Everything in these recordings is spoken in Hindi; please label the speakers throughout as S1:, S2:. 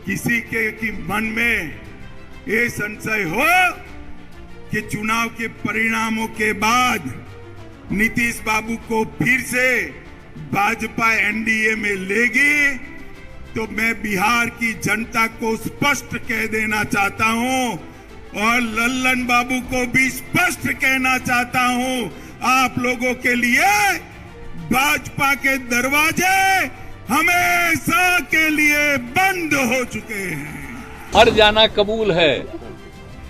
S1: किसी के की मन में ये संशय हो कि चुनाव के परिणामों के बाद नीतीश बाबू को फिर से भाजपा एनडीए में लेगी, तो मैं बिहार की जनता को स्पष्ट कह देना चाहता हूं और लल्लन बाबू को भी स्पष्ट कहना चाहता हूं, आप लोगों के लिए भाजपा के दरवाजे हमेशा के लिए बंद हो चुके हैं।
S2: हर जाना कबूल है,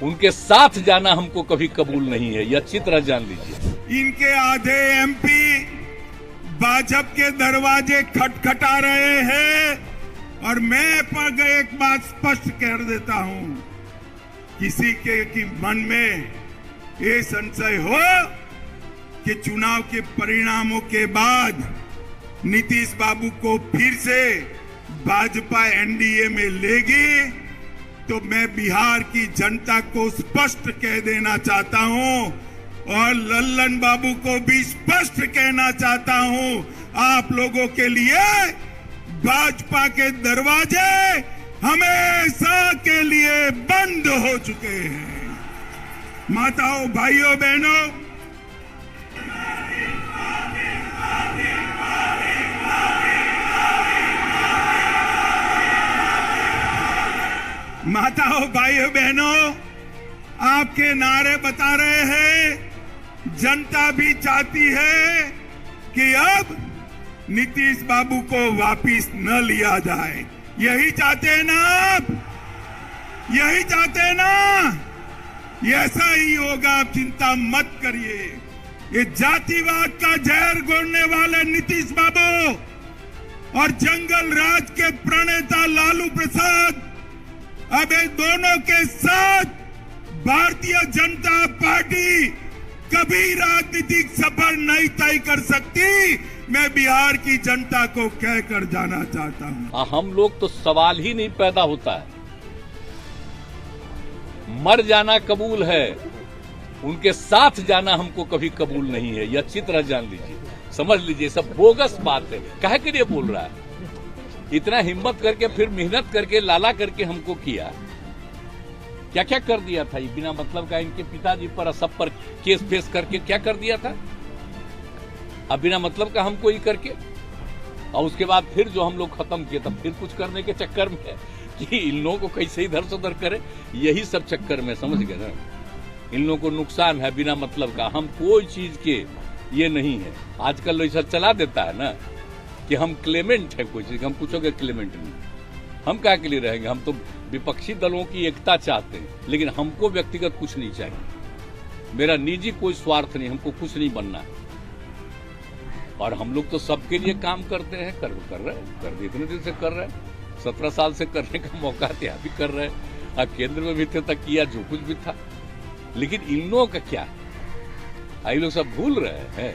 S2: उनके साथ जाना हमको कभी कबूल नहीं है, यह अच्छी तरह जान लीजिए।
S1: इनके आधे एमपी भाजपा के दरवाजे खटखटा रहे हैं और मैं पर एक बात स्पष्ट कर देता हूं, किसी के की मन में ये संशय हो कि चुनाव के परिणामों के बाद नीतीश बाबू को फिर से भाजपा एनडीए में लेगी, तो मैं बिहार की जनता को स्पष्ट कह देना चाहता हूं और लल्लन बाबू को भी स्पष्ट कहना चाहता हूं, आप लोगों के लिए भाजपा के दरवाजे हमेशा के लिए बंद हो चुके हैं। माताओं, भाइयों, बहनों, भाइयों बहनों, आपके नारे बता रहे हैं, जनता भी चाहती है कि अब नीतीश बाबू को वापिस न लिया जाए। यही चाहते हैं ना आप? यही चाहते हैं ना? ऐसा ही होगा, आप चिंता मत करिए। ये जातिवाद का जहर घोलने वाले नीतीश बाबू और जंगल राज के प्रणेता लालू प्रसाद अब इन दोनों के साथ भारतीय जनता पार्टी कभी राजनीतिक सफर नहीं तय कर सकती, मैं बिहार की जनता को कहकर जाना चाहता हूं।
S2: हम लोग तो सवाल ही नहीं पैदा होता है, मर जाना कबूल है, उनके साथ जाना हमको कभी कबूल नहीं है, यह अच्छी तरह जान लीजिए, समझ लीजिए। सब बोगस बात है, काहे के लिए बोल रहा है? इतना हिम्मत करके फिर मेहनत करके लाला करके हमको किया, क्या क्या कर दिया था? ये बिना मतलब का इनके पिताजी पर सब पर केस फेस करके क्या कर दिया था? अब बिना मतलब का हमको ही करके, और उसके बाद फिर जो हम लोग खत्म किए, तब फिर कुछ करने के चक्कर में कि इन लोगों को कैसे इधर से उधर करे, यही सब चक्कर में, समझ गए ना? इन लोगों को नुकसान है बिना मतलब का, हम कोई चीज के ये नहीं है। आजकल ऐसा चला देता है ना कि हम क्लेमेंट है कोई चीज, हम पूछोगे क्लेमेंट नहीं, हम क्या के लिए रहेंगे? हम तो विपक्षी दलों की एकता चाहते हैं, लेकिन हमको व्यक्तिगत कुछ नहीं चाहिए, मेरा निजी कोई स्वार्थ नहीं, हमको कुछ नहीं बनना है। और हम लोग तो सबके लिए काम करते हैं, कर रहे हैं, इतने दिन से कर रहे हैं, 17 साल से करने का मौका था, अभी कर रहे हैं। अब केंद्र में भी थे तक किया जो कुछ भी था, लेकिन इन लोगों का क्या है? ये लोग सब भूल रहे हैं।